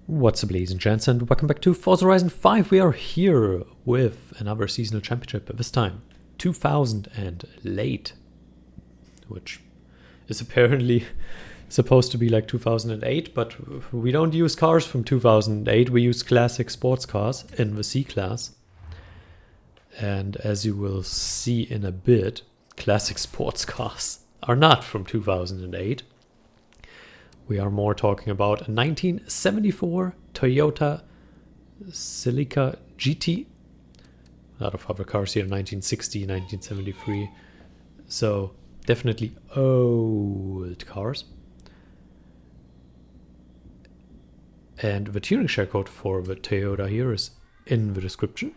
What's up, ladies and gents, and welcome back to Forza Horizon 5. We are here with another seasonal championship, this time 2000 and late, which is apparently supposed to be like 2008, but we don't use cars from 2008, we use classic sports cars in the C-Class. And as you will see in a bit, classic sports cars are not from 2008. We are more talking about a 1974 Toyota Celica GT. A lot of other cars here, 1960, 1973. So definitely old cars. And the tuning share code for the Toyota here is in the description.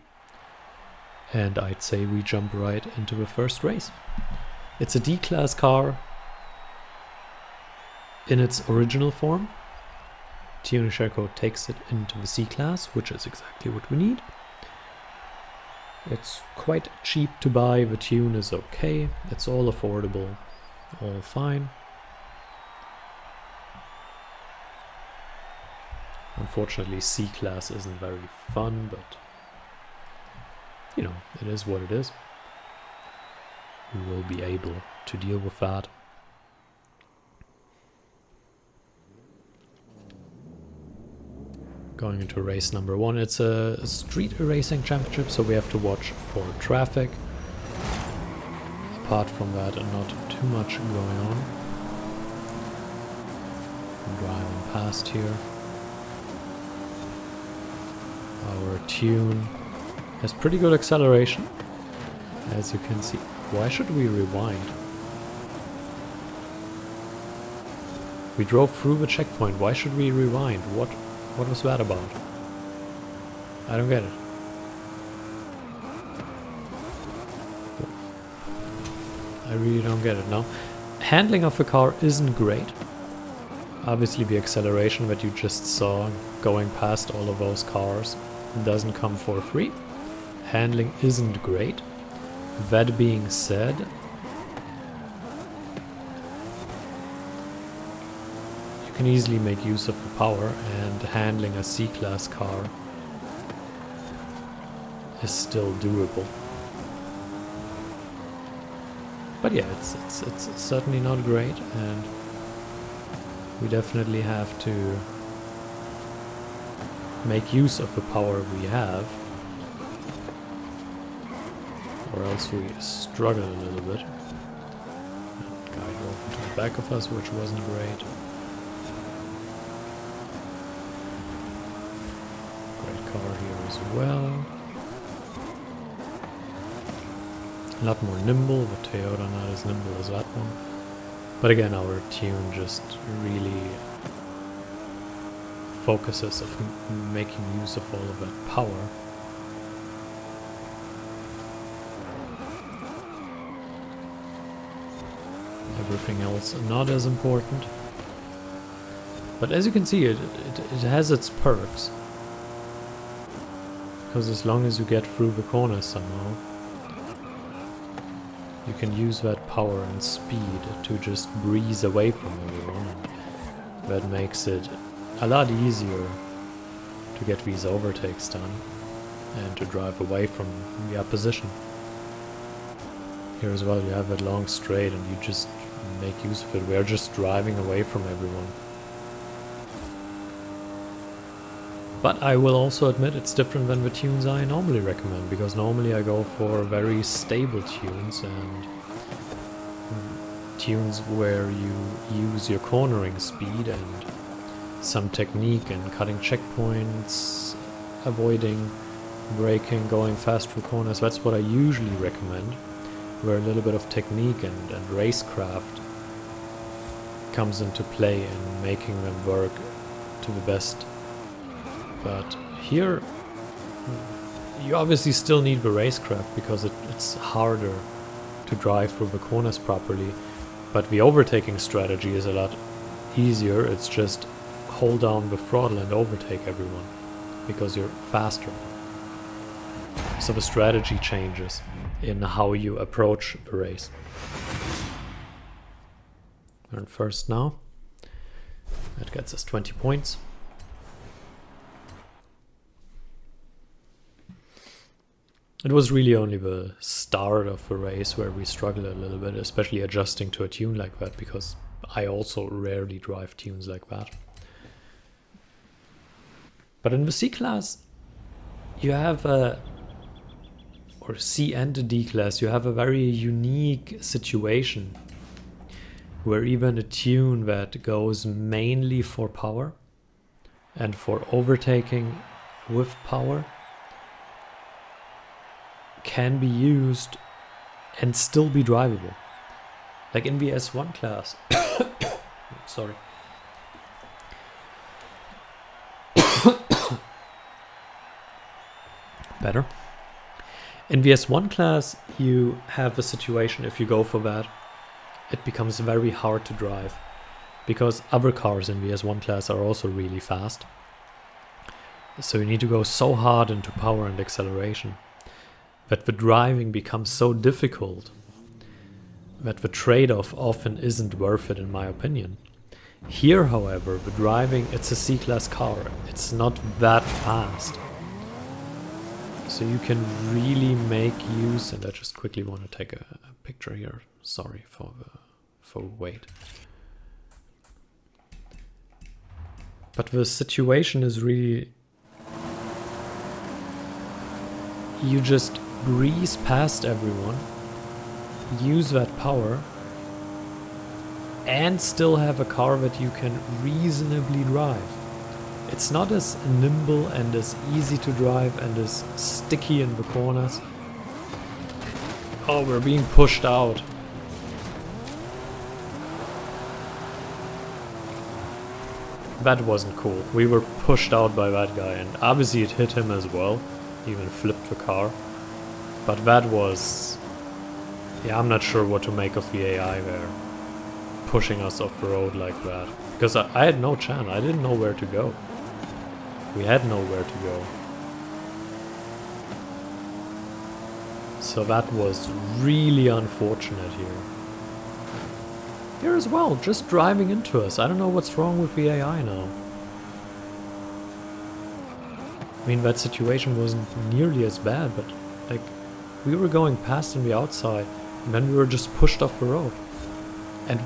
And I'd say we jump right into the first race. It's a D-Class car in its original form. Tuning share code takes it into the C-Class, which is exactly what we need. It's quite cheap to buy, the tune is okay, it's all affordable, all fine. Unfortunately, C-Class isn't very fun, but you know, it is what it is. We will be able to deal with that. Going into race number 1, it's a street racing championship, so we have to watch for traffic. Apart from that, not too much going on. I'm driving past here. Our tune has pretty good acceleration, as you can see. Why should we rewind? We drove through the checkpoint, why should we rewind? What was that about? I don't get it. I really don't get it now. Handling of the car isn't great. Obviously the acceleration that you just saw going past all of those cars doesn't come for free. Handling isn't great. That being said, you can easily make use of the power, and handling a C-Class car is still doable. But yeah, it's certainly not great, and we definitely have to make use of the power we have, or else we struggle a little bit. That guy drove into the back of us, which wasn't great. Great car here as well. A lot more nimble, the Toyota not as nimble as that one. But again, our tune just really focuses on making use of all of that power. Everything else not as important. But as you can see, it has its perks. Because as long as you get through the corners somehow, you can use that power and speed to just breeze away from everyone. That makes it a lot easier to get these overtakes done and to drive away from the opposition. Here as well you have that long straight and you just make use of it. We are just driving away from everyone. But I will also admit it's different than the tunes I normally recommend, because normally I go for very stable tunes and tunes where you use your cornering speed and some technique and cutting checkpoints, avoiding braking, going fast through corners. That's what I usually recommend, where a little bit of technique and racecraft comes into play in making them work to the best. But here you obviously still need the racecraft because it's harder to drive through the corners properly, but the overtaking strategy is a lot easier. It's just hold down the throttle and overtake everyone because you're faster. So the strategy changes in how you approach the race. We're in first now. That gets us 20 points. It was really only the start of the race where we struggled a little bit, especially adjusting to a tune like that, because I also rarely drive tunes like that. But in the C-Class, you have a, or C and the D-Class, you have a very unique situation where even a tune that goes mainly for power and for overtaking with power can be used and still be drivable. Like in the S1 class. Sorry. Better. In the S1 class, you have a situation, if you go for that, it becomes very hard to drive. Because other cars in the S1 class are also really fast. So you need to go so hard into power and acceleration that the driving becomes so difficult that the trade-off often isn't worth it, in my opinion. Here, however, the driving, it's a C-Class car. It's not that fast. So you can really make use, and I just quickly want to take a picture here. Sorry for wait. But the situation is really, you just breeze past everyone, use that power, and still have a car that you can reasonably drive. It's not as nimble and as easy to drive and as sticky in the corners. Oh, we're being pushed out. That wasn't cool. We were pushed out by that guy, and obviously it hit him as well. He even flipped the car. But that was... yeah, I'm not sure what to make of the AI there. Pushing us off the road like that. Because I had no chance. I didn't know where to go. We had nowhere to go. So that was really unfortunate here. Here as well, just driving into us. I don't know what's wrong with the AI now. I mean, that situation wasn't nearly as bad, but like, we were going past on the outside, and then we were just pushed off the road. And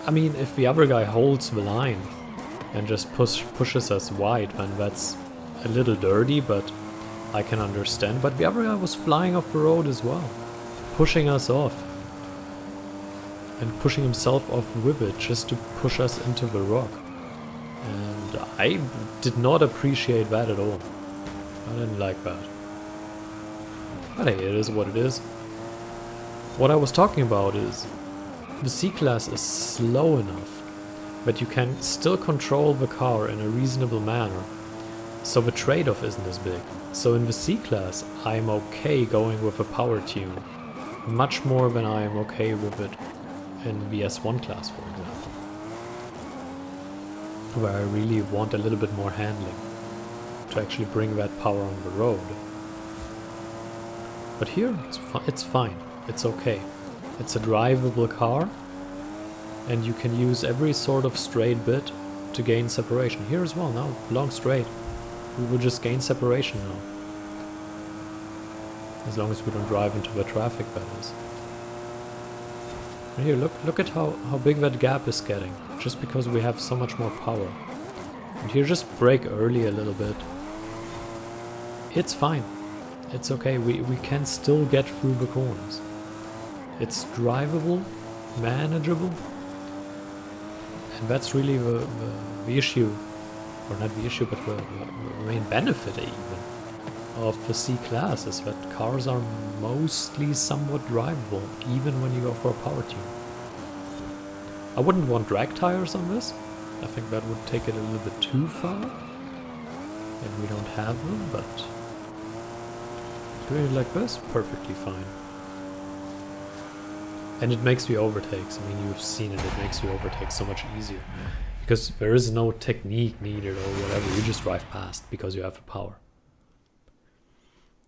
I mean, if the other guy holds the line and just pushes us wide, then that's a little dirty, but I can understand. But the other guy was flying off the road as well, pushing us off. And pushing himself off with it just to push us into the rock. And I did not appreciate that at all. I didn't like that. But hey, it is what it is. What I was talking about is the C-Class is slow enough that you can still control the car in a reasonable manner. So the trade-off isn't as big. So in the C-Class, I'm okay going with a power tune. Much more than I am okay with it in the S1 class, for example, where I really want a little bit more handling to actually bring that power on the road. But here, it's fine, it's okay. It's a drivable car, and you can use every sort of straight bit to gain separation. Here as well, now, long straight. We will just gain separation now. As long as we don't drive into the traffic, that is. And here, look at how big that gap is getting, just because we have so much more power. And here, just brake early a little bit. It's fine. It's okay, we can still get through the corners. It's drivable, manageable. And that's really the issue, or not the issue, but the main benefit even of the C-Class is that cars are mostly somewhat drivable, even when you go for a power tune. I wouldn't want drag tires on this. I think that would take it a little bit too far. And we don't have them, but doing it like this, perfectly fine. And it makes the overtakes, I mean, you've seen it makes the overtakes so much easier. Because there is no technique needed or whatever, you just drive past because you have the power.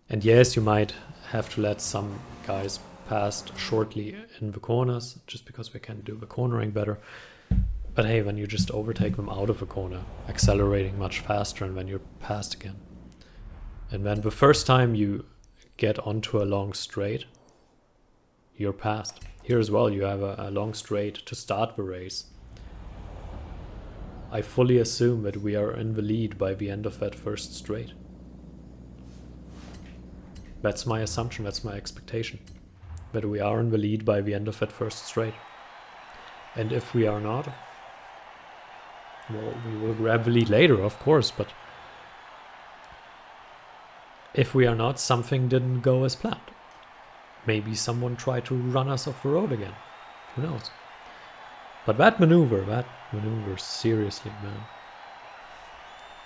And yes, you might have to let some guys past shortly in the corners, just because we can do the cornering better. But hey, when you just overtake them out of a corner, accelerating much faster, and then you're past again. And then the first time you get onto a long straight, you're passed. Here as well, you have a long straight to start the race. I fully assume that we are in the lead by the end of that first straight. That's my assumption, that's my expectation. That we are in the lead by the end of that first straight. And if we are not, well, we will grab the lead later, of course, but if we are not, something didn't go as planned. Maybe someone tried to run us off the road again. Who knows? But that maneuver, seriously, man.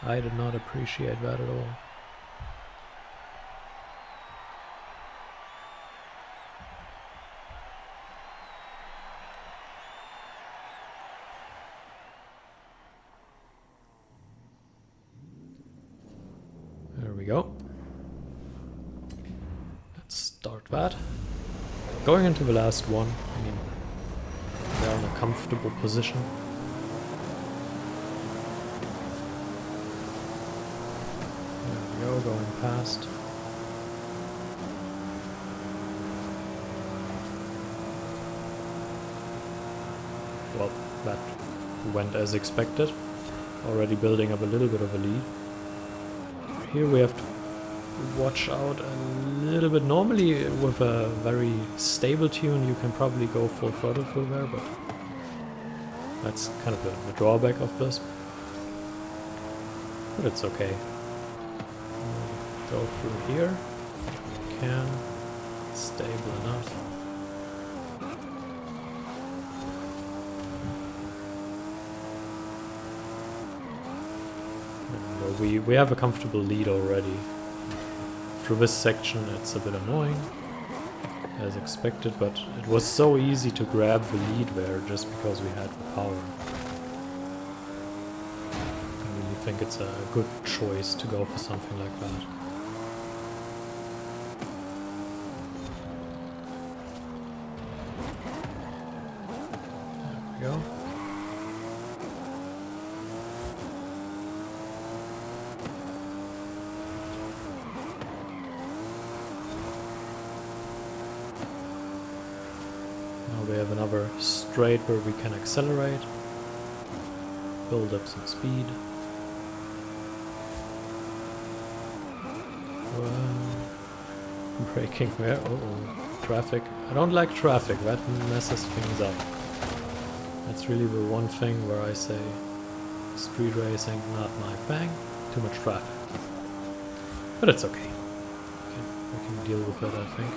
I did not appreciate that at all. There we go. Let's start that. Going into the last one, I mean, they're in a comfortable position. There we go, going past. Well, that went as expected. Already building up a little bit of a lead. Here we have to watch out a little bit. Normally with a very stable tune you can probably go full throttle through there, but that's kind of the drawback of this. But it's okay. Go through here. Can. Stable enough. We have a comfortable lead already. Through this section it's a bit annoying, as expected, but it was so easy to grab the lead there just because we had the power. I really think it's a good choice to go for something like that. There we go. We have another straight where we can accelerate, build up some speed. Braking there, traffic. I don't like traffic, that messes things up. That's really the one thing where I say street racing, not my thing. Too much traffic. But it's okay. We can deal with it, I think.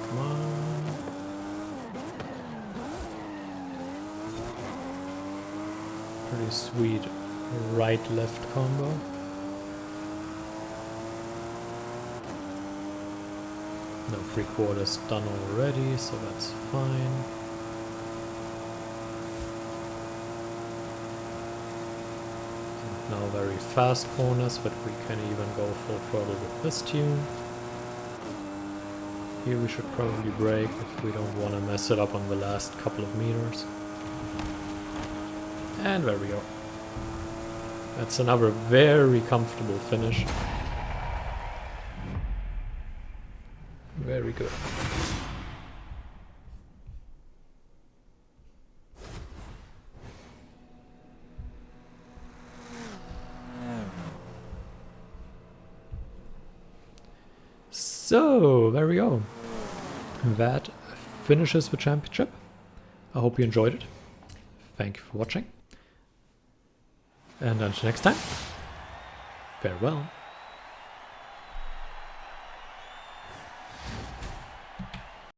Come on. Pretty sweet right-left combo. No, 3/4 done already, so that's fine. And now very fast corners, but we can even go full throttle with this tune. Here we should probably brake if we don't want to mess it up on the last couple of meters. And there we go. That's another very comfortable finish. Very good. So, there we go. That finishes the championship. I hope you enjoyed it. Thank you for watching. And until next time, farewell.